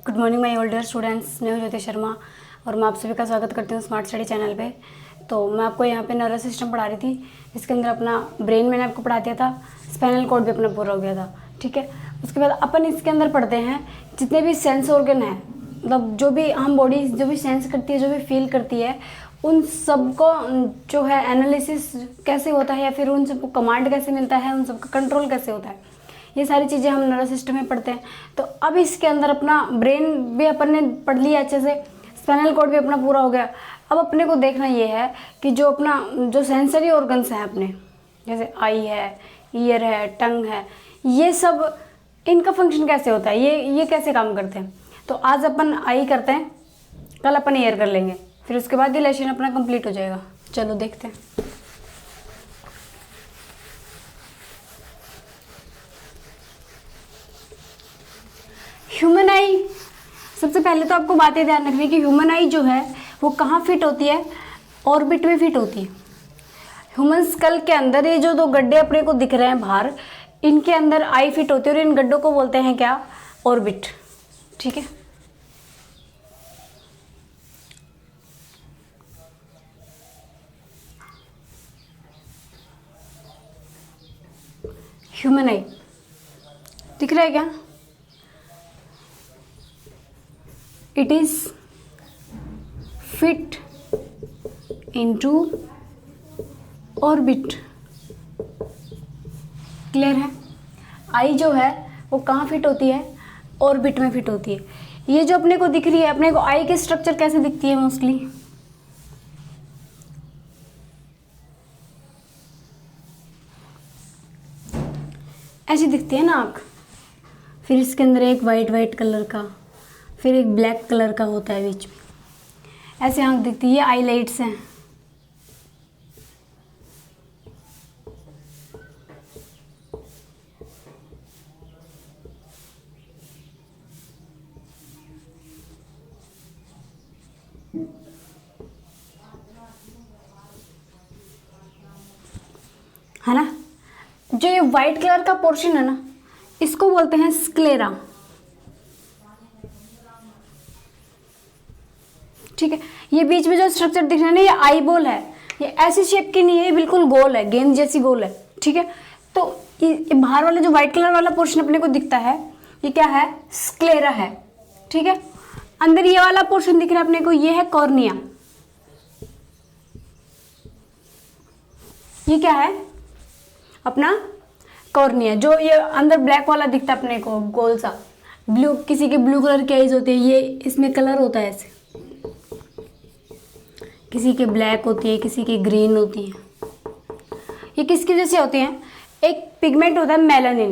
Good morning my older students. मैं हूं ज्योति शर्मा और मैं आप सभी का स्वागत करती हूं स्मार्ट स्टडी चैनल पे। तो मैं आपको यहाँ पे नर्वस सिस्टम पढ़ा रही थी, इसके अंदर अपना ब्रेन मैंने आपको पढ़ा दिया था, स्पाइनल कॉर्ड भी अपना पूरा हो गया था। ठीक है, उसके बाद अपन इसके अंदर पढ़ते हैं जितने भी सेंस ऑर्गन हैं, मतलब जो भी हम बॉडी जो भी सेंस करती है, जो भी फील करती है, उन सबको जो है एनालिसिस कैसे होता है या फिर उन सबको कमांड कैसे मिलता है, उन सबका कंट्रोल कैसे होता है, ये सारी चीज़ें हम नर्वस सिस्टम में पढ़ते हैं। तो अब इसके अंदर अपना ब्रेन भी अपन ने पढ़ लिया अच्छे से, स्पाइनल कॉर्ड भी अपना पूरा हो गया। अब अपने को देखना ये है कि जो अपना जो सेंसरी ऑर्गन्स हैं अपने, जैसे आई है, ईयर है, टंग है, ये सब इनका फंक्शन कैसे होता है, ये कैसे काम करते हैं। तो आज अपन आई करते हैं, कल अपन ईयर कर लेंगे, फिर उसके बाद ये लेसन अपना कंप्लीट हो जाएगा। चलो देखते हैं। ह्यूमन आई, सबसे पहले तो आपको बातें ध्यान रखनी कि ह्यूमन आई जो है वो कहाँ फिट होती है, ऑर्बिट में फिट होती है। ह्यूमन स्कल के अंदर ये जो दो गड्ढे अपने को दिख रहे हैं बाहर, इनके अंदर आई फिट होती है और इन गड्ढों को बोलते हैं क्या, ऑर्बिट। ठीक है, ह्यूमन आई दिख रहा है क्या, it is fit into orbit। Clear है, आई जो है वो कहाँ फिट होती है, ऑर्बिट में फिट होती है। ये जो अपने को दिख रही है, अपने को आई की स्ट्रक्चर कैसे दिखती है, मोस्टली ऐसी दिखती है ना आँख, फिर इसके अंदर एक वाइट कलर का, फिर एक ब्लैक कलर का होता है बीच में, ऐसे आँख दिखती है। ये आईलाइट्स हैं। है ना, जो ये वाइट कलर का पोर्शन है ना, इसको बोलते हैं स्क्लेरा। ठीक है, ये बीच में जो स्ट्रक्चर दिख रहा है ना, ये आई बॉल है। ये ऐसी शेप की नहीं है, ये बिल्कुल गोल है, गेंद जैसी गोल है। ठीक है, तो ये बाहर वाला जो व्हाइट कलर वाला पोर्शन अपने को दिखता है, ये क्या है, स्क्लेरा है। ठीक है, अंदर ये वाला पोर्शन दिख रहा है अपने को, ये है कॉर्निया। ये क्या है अपना कॉर्निया। जो ये अंदर ब्लैक वाला दिखता है अपने को, गोल सा, ब्लू, किसी के ब्लू कलर की आईज होती है, ये इसमें कलर होता है ऐसे, किसी के ब्लैक होती है, किसी की ग्रीन होती है। ये किसकी वजह से होती हैं, एक पिगमेंट होता है मेलानिन,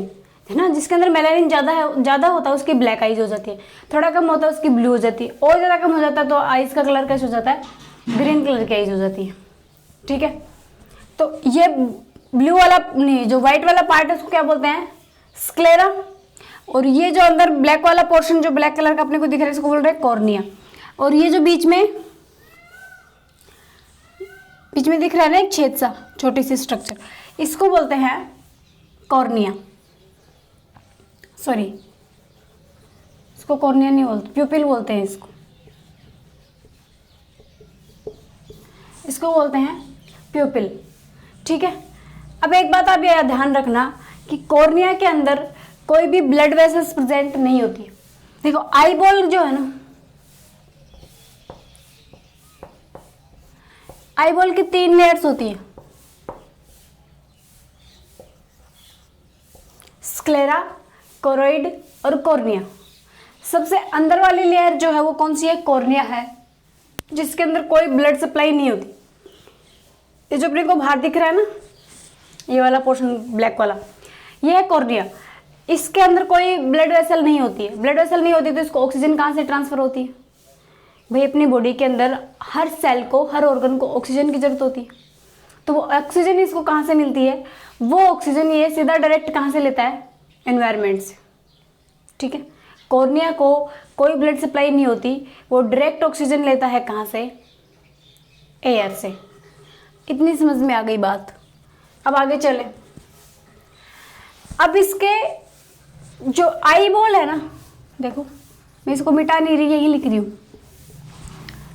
है ना, जिसके अंदर मेलानिन ज़्यादा होता है उसकी ब्लैक आईज हो जाती है, थोड़ा कम होता है उसकी ब्लू हो जाती है, और ज़्यादा कम हो जाता है तो आईज का कलर कैसे हो जाता है, ग्रीन कलर की आईज हो जाती है। ठीक है, तो ये ब्लू वाला नहीं, जो व्हाइट वाला पार्ट है उसको क्या बोलते हैं, स्क्लेरा। और ये जो अंदर ब्लैक वाला पोर्शन जो ब्लैक कलर का अपने को दिख रहा है, इसको बोल रहे हैं कॉर्निया। और ये जो बीच में दिख रहा है ना एक छेद सा, छोटी सी स्ट्रक्चर, इसको बोलते हैं कॉर्निया। सॉरी, इसको कॉर्निया नहीं बोलते, प्यूपिल बोलते हैं इसको बोलते हैं प्यूपिल। ठीक है, अब एक बात आप ये ध्यान रखना कि कॉर्निया के अंदर कोई भी ब्लड वेसल्स प्रेजेंट नहीं होती है। देखो आई बॉल जो है ना, आई बॉल की 3 लेयर्स होती है, स्क्लेरा, कोरोइड और कॉर्निया। सबसे अंदर वाली लेयर जो है वो कौन सी है, कॉर्निया है, जिसके अंदर कोई ब्लड सप्लाई नहीं होती। ये जो अपने को बाहर दिख रहा है ना, ये वाला पोर्शन ब्लैक वाला, ये है कॉर्निया। इसके अंदर कोई ब्लड वेसल नहीं होती है। ब्लड वेसल नहीं होती तो इसको ऑक्सीजन कहाँ से ट्रांसफर होती है भाई, अपनी बॉडी के अंदर हर सेल को, हर ऑर्गन को ऑक्सीजन की जरूरत होती है। तो वो ऑक्सीजन इसको कहाँ से मिलती है, वो ऑक्सीजन ये सीधा डायरेक्ट कहाँ से लेता है, एनवायरनमेंट से। ठीक है, कॉर्निया को कोई ब्लड सप्लाई नहीं होती, वो डायरेक्ट ऑक्सीजन लेता है कहाँ से, एयर से। इतनी समझ में आ गई बात। अब आगे चले। अब इसके जो आई बॉल है ना, देखो मैं इसको मिटा नहीं रही, यही लिख रही हूँ,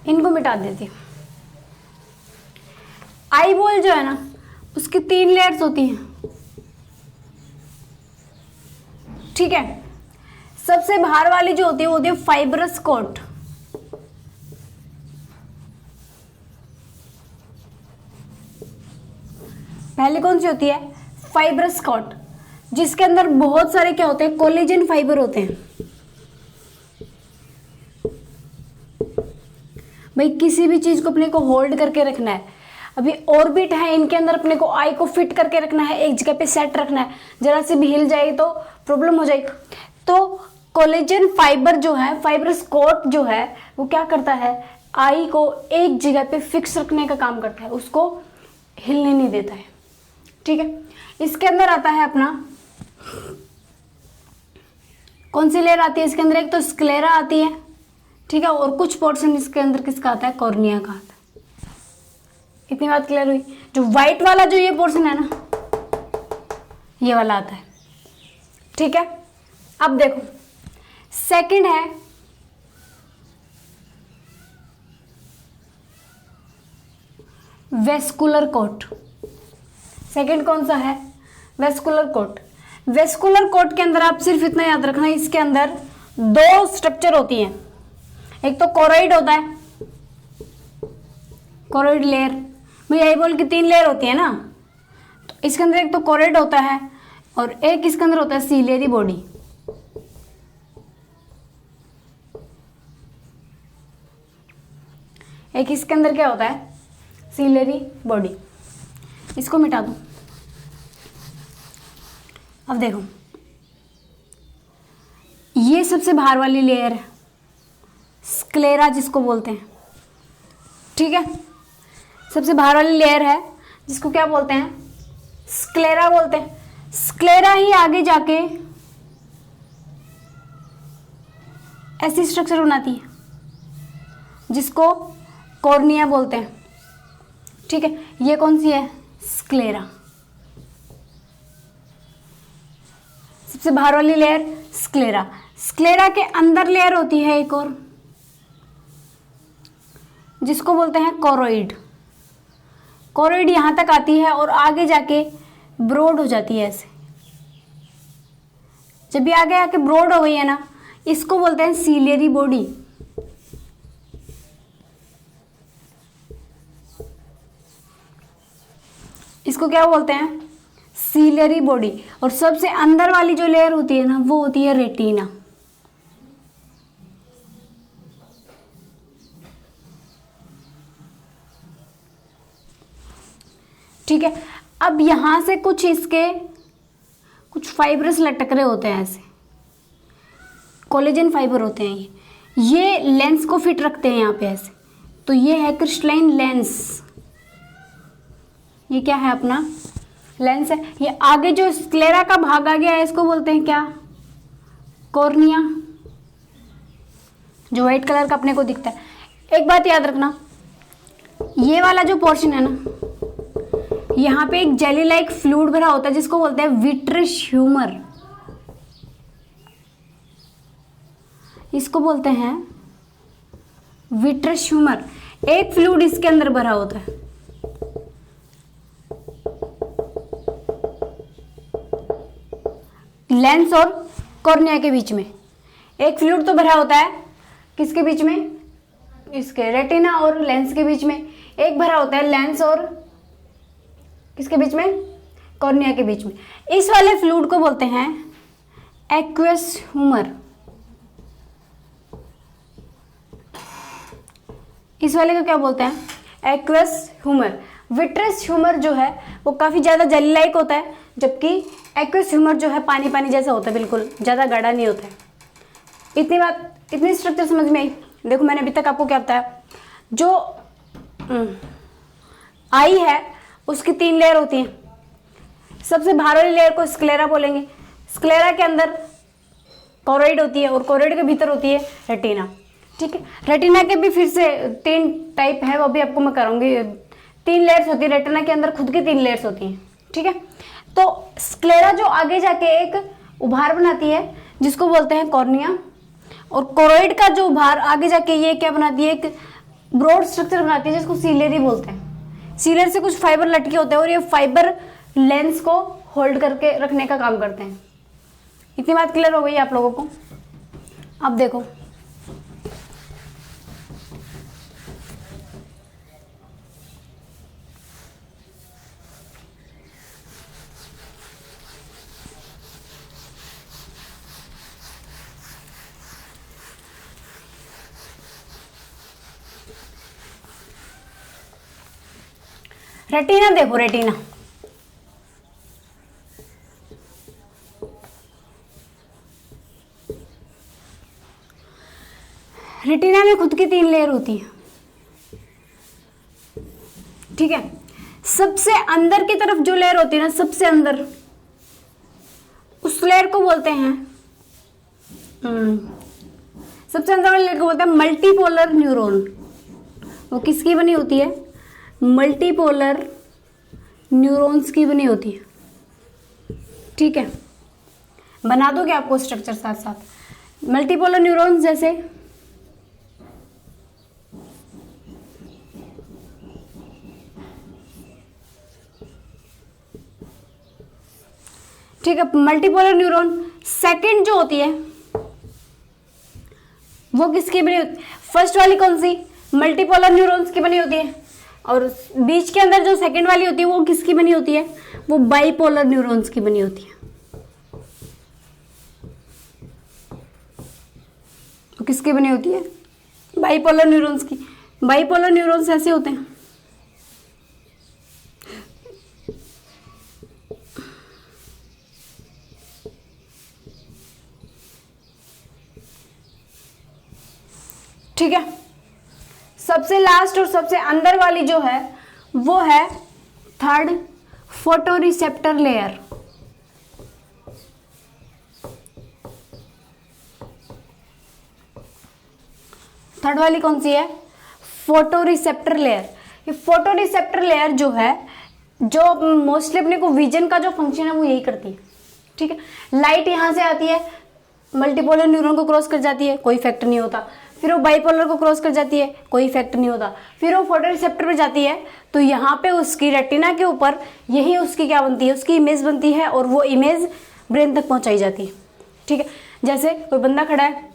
इनको मिटा देती हूँ। आई बॉल जो है ना उसकी 3 लेयर्स होती हैं, ठीक है। सबसे बाहर वाली जो होती है वो होती है फाइब्रस कोट, पहले कौन सी होती है, फाइब्रस कोट, जिसके अंदर बहुत सारे क्या होते हैं, कोलेजन फाइबर होते हैं। भाई किसी भी चीज को अपने को होल्ड करके रखना है। अभी ऑर्बिट है, इनके अंदर अपने को आई को फिट करके रखना है, एक जगह पे सेट रखना है, जरा से भी हिल जाएगी तो प्रॉब्लम हो जाएगी। तो कोलेजन फाइबर जो है, फाइब्रस कोट जो है, वो क्या करता है, आई को एक जगह पे फिक्स रखने का काम करता है, उसको हिलने नहीं देता है, ठीक है। इसके अंदर आता है अपना, कौन सी लेयर आती है इसके अंदर, एक तो स्क्लेरा आती है, ठीक है, और कुछ पोर्शन इसके अंदर किसका आता है, कॉर्निया का आता है। इतनी बात क्लियर हुई। जो व्हाइट वाला जो ये पोर्शन है ना, ये वाला आता है, ठीक है। अब देखो सेकंड है वेस्कुलर कोट। सेकंड कौन सा है, वेस्कुलर कोट। वेस्कुलर कोट के अंदर आप सिर्फ इतना याद रखना, इसके अंदर 2 स्ट्रक्चर होती हैं, एक तो कोरोइड होता है, कोरोइड लेयर, भाई आई बॉल की 3 लेयर होती है ना, तो इसके अंदर एक तो कोरोइड होता है और एक इसके अंदर होता है सीलियरी बॉडी। एक इसके अंदर क्या होता है, सीलियरी बॉडी। इसको मिटा दूं। अब देखो ये सबसे बाहर वाली लेयर है, स्क्लेरा जिसको बोलते हैं, ठीक है। सबसे बाहर वाली लेयर है जिसको क्या बोलते हैं, स्क्लेरा बोलते हैं। स्क्लेरा ही आगे जाके ऐसी स्ट्रक्चर बनाती है जिसको कॉर्निया बोलते हैं, ठीक है। ये कौन सी है, स्क्लेरा। सबसे बाहर वाली लेयर स्क्लेरा। स्क्लेरा के अंदर लेयर होती है एक और, जिसको बोलते हैं कोरोइड। कोरोइड यहां तक आती है और आगे जाके ब्रॉड हो जाती है ऐसे। जब ये आगे आके ब्रॉड हो गई है ना, इसको बोलते हैं सीलियरी बॉडी। इसको क्या बोलते हैं, सीलियरी बॉडी। और सबसे अंदर वाली जो लेयर होती है ना, वो होती है रेटिना। ठीक है। अब यहां से कुछ इसके कुछ फाइब्रस लटक रहे होते हैं ऐसे, कोलेजन फाइबर होते हैं ये लेंस को फिट रखते हैं यहाँ पे ऐसे। तो ये है क्रिस्टलाइन लेंस, ये क्या है अपना लेंस है। ये आगे जो स्क्लेरा का भाग आ गया है इसको बोलते हैं क्या, कॉर्निया, जो व्हाइट कलर का अपने को दिखता है। एक बात याद रखना, ये वाला जो पोर्शन है ना, यहाँ पे एक जेली लाइक फ्लूइड भरा होता है जिसको बोलते हैं विट्रस ह्यूमर। इसको बोलते हैं विट्रस ह्यूमर। एक फ्लूइड इसके अंदर भरा होता है। लेंस और कॉर्निया के बीच में एक फ्लूइड तो भरा होता है, किसके बीच में, इसके रेटिना और लेंस के बीच में। एक भरा होता है लेंस और किसके बीच में, कॉर्निया के बीच में। इस वाले फ्लूइड को बोलते हैं एक्वस ह्यूमर। इस वाले को क्या बोलते हैं, एक्वस ह्यूमर। विट्रस ह्यूमर जो है वो काफी ज्यादा जेली लाइक होता है, जबकि एक्वस ह्यूमर जो है पानी पानी जैसा होता है, बिल्कुल ज्यादा गाढ़ा नहीं होता है। इतनी बात, इतनी स्ट्रक्चर समझ में आई। देखो मैंने अभी तक आपको क्या बताया, जो आई है उसकी 3 लेयर होती हैं। सबसे बाहर वाली लेयर को स्क्लेरा बोलेंगे। स्क्लेरा के अंदर कोरोइड होती है और कोरोइड के भीतर होती है रेटिना, ठीक है। रेटिना के भी फिर से 3 टाइप है, वो भी आपको मैं कराऊंगी। 3 लेयर्स होती है रेटिना के अंदर, खुद की 3 लेयर्स होती हैं, ठीक है। तो स्क्लेरा जो आगे जाके एक उभार बनाती है जिसको बोलते हैं कॉर्निया, और कोरोइड का जो भार आगे जाके ये क्या बनाती है, एक ब्रॉड स्ट्रक्चर बनाती है जिसको सीलरी बोलते हैं। सीलर से कुछ फाइबर लटके होते हैं और ये फाइबर लेंस को होल्ड करके रखने का काम करते हैं। इतनी बात क्लियर हो गई आप लोगों को। अब देखो रेटिना, देखो रेटिना रेटिना में खुद की 3 लेयर होती है, ठीक है। सबसे अंदर की तरफ जो लेयर होती है ना, सबसे अंदर, उस लेयर को बोलते हैं सबसे अंदर वाली लेयर को बोलते हैं मल्टीपोलर न्यूरॉन। वो किसकी बनी होती है, मल्टीपोलर न्यूरॉन्स की बनी होती है, ठीक है। बना दोगे आपको स्ट्रक्चर साथ साथ। मल्टीपोलर न्यूरॉन्स जैसे ठीक है, मल्टीपोलर न्यूरॉन। सेकंड जो होती है वो किसकी बनी होती है, फर्स्ट वाली कौन सी, मल्टीपोलर न्यूरॉन्स की बनी होती है। और बीच के अंदर जो सेकंड वाली होती है वो किसकी बनी होती है, वो बाइपोलर न्यूरॉन्स की बनी होती है। वो किसकी बनी होती है, बाइपोलर न्यूरॉन्स की। बाइपोलर न्यूरॉन्स ऐसे होते हैं, ठीक है। सबसे लास्ट और सबसे अंदर वाली जो है वो है थर्ड फोटोरिसेप्टर लेयर। थर्ड वाली कौन सी है, फोटोरिसेप्टर लेयर। ये फोटोरिसेप्टर लेयर जो है, जो मोस्टली अपने को विजन का जो फंक्शन है वो यही करती है, ठीक है। लाइट यहां से आती है, मल्टीपोलर न्यूरॉन को क्रॉस कर जाती है, कोई इफेक्ट नहीं होता। फिर वो बाइपोलर को क्रॉस कर जाती है, कोई इफेक्ट नहीं होता। फिर वो फोटोरिसेप्टर पे जाती है, तो यहाँ पे उसकी रेटिना के ऊपर यही उसकी क्या बनती है, उसकी इमेज बनती है और वो इमेज ब्रेन तक पहुँचाई जाती है, ठीक है। जैसे कोई बंदा खड़ा है,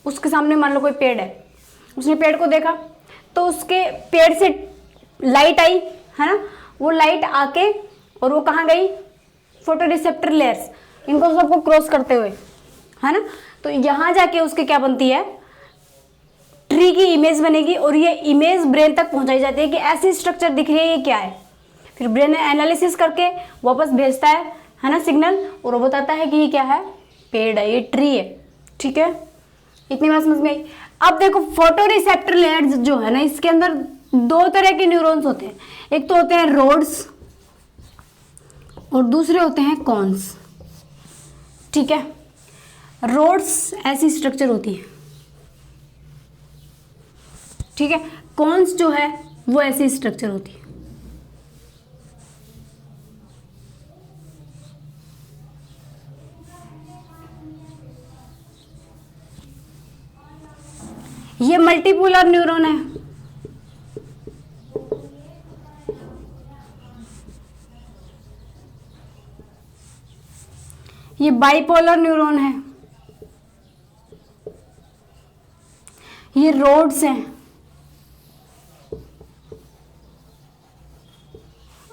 उसके सामने मान लो कोई पेड़ है, उसने पेड़ को देखा तो उसके पेड़ से लाइट आई, है ना। वो लाइट आके और वो कहाँ गई, फोटोरिसेप्टर लेयर्स, इनको सबको क्रॉस करते हुए, है ना। तो यहाँ जाके उसकी क्या बनती है, ट्री की इमेज बनेगी और ये इमेज ब्रेन तक पहुंचाई जाती है कि ऐसी स्ट्रक्चर दिख रही है, ये क्या है। फिर ब्रेन एनालिसिस करके वापस भेजता है ना सिग्नल, और वो बताता है कि ये क्या है, पेड़ है, ये ट्री है, ठीक है। इतनी बात समझ में आई। अब देखो फोटोरिसेप्टर लेयर जो है ना, इसके अंदर 2 तरह के न्यूरॉन्स होते हैं। एक तो होते हैं रोड्स और दूसरे होते हैं कॉन्स, ठीक है। रोड्स ऐसी स्ट्रक्चर होती है, ठीक है। कॉन्स जो है वो ऐसी स्ट्रक्चर होती है। ये मल्टीपोलर न्यूरॉन है, ये बाइपोलर न्यूरॉन है, ये रोड्स हैं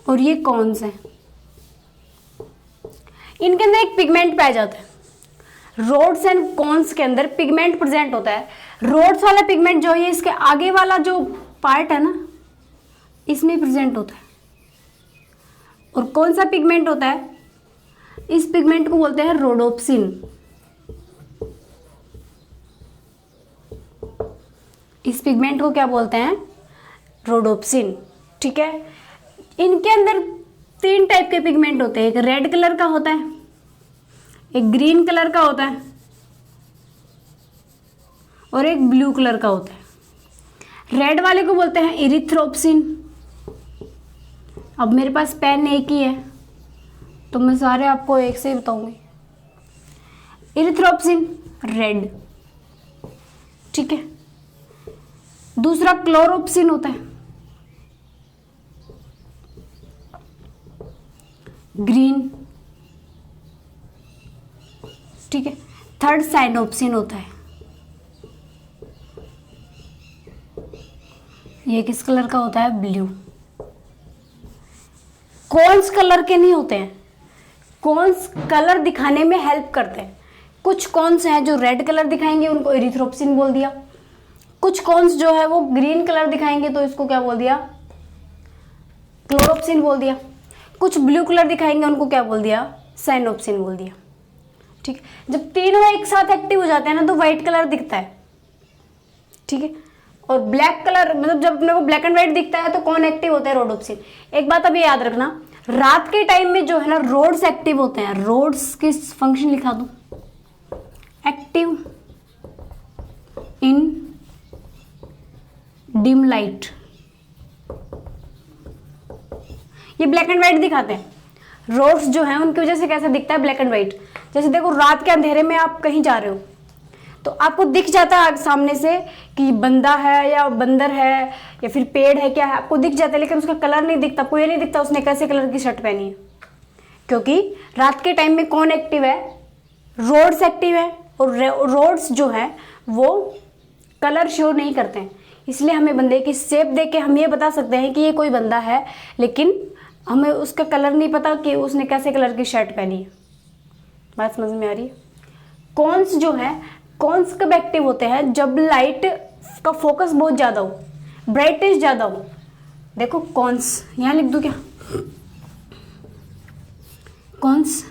और ये कॉन्स हैं। इनके अंदर एक पिगमेंट पाया जाता है। रोड्स एंड कॉन्स के अंदर पिगमेंट प्रेजेंट होता है। रोड्स वाला पिगमेंट जो है इसके आगे वाला जो पार्ट है ना, इसमें प्रेजेंट होता है। और कौन सा पिगमेंट होता है, इस पिगमेंट को बोलते हैं रोडोप्सिन। इस पिगमेंट को क्या बोलते हैं, रोडोप्सिन, ठीक है। इनके अंदर 3 टाइप के पिगमेंट होते हैं। एक रेड कलर का होता है, एक ग्रीन कलर का होता है और एक ब्लू कलर का होता है। रेड वाले को बोलते हैं इरिथ्रोप्सिन। अब मेरे पास पेन एक ही है तो मैं सारे आपको एक से ही बताऊंगी। इरिथ्रोप्सिन रेड, ठीक है। दूसरा क्लोरोप्सिन होता है, ग्रीन, ठीक है। थर्ड साइनोप्सिन होता है, ये किस कलर का होता है? ब्लू। कॉन्स कलर के नहीं होते हैं, कॉन्स कलर दिखाने में हेल्प करते हैं। कुछ कॉन्स हैं जो रेड कलर दिखाएंगे, उनको एरिथ्रोप्सिन बोल दिया। कुछ कॉन्स जो है वो ग्रीन कलर दिखाएंगे तो इसको क्या बोल दिया? क्लोरोप्सिन बोल दिया। कुछ ब्लू कलर दिखाएंगे उनको क्या बोल दिया? साइनोप्सिन बोल दिया, ठीक है। जब तीनों एक साथ एक्टिव हो जाते हैं ना तो व्हाइट कलर दिखता है, ठीक है। और ब्लैक कलर मतलब जब अपने को ब्लैक एंड व्हाइट दिखता है तो कौन एक्टिव होता है? रोडोप्सिन। एक बात अभी याद रखना, रात के टाइम में जो है ना रोड्स एक्टिव होते हैं। रोड्स की फंक्शन लिखा दूं, एक्टिव इन डिम लाइट। ये ब्लैक एंड व्हाइट दिखाते हैं। रोड्स जो है उनकी वजह से कैसा दिखता है? Black and white. जैसे देखो रात के अंधेरे में आप कहीं जा रहे हो तो आपको दिख जाता है सामने से कि बंदा है या बंदर है या फिर पेड़ है, क्या है, आपको दिख जाता है, लेकिन उसका कलर नहीं दिखता। आपको ये नहीं दिखता उसने कैसे कलर की शर्ट पहनी है, क्योंकि रात के टाइम में कौन एक्टिव है? रोड्स एक्टिव है। और रोड्स जो है वो कलर शो नहीं करते हैं, इसलिए हमें बंदे की शेप देख के हम ये बता सकते हैं कि ये कोई बंदा है, लेकिन हमें उसका कलर नहीं पता कि उसने कैसे कलर की शर्ट पहनी है। बात समझ में आ रही है? कॉन्स जो है, कॉन्स कब एक्टिव होते हैं? जब लाइट का फोकस बहुत ज़्यादा हो, ब्राइटनेस ज़्यादा हो। देखो कॉन्स यहाँ लिख दूँ क्या? कॉन्स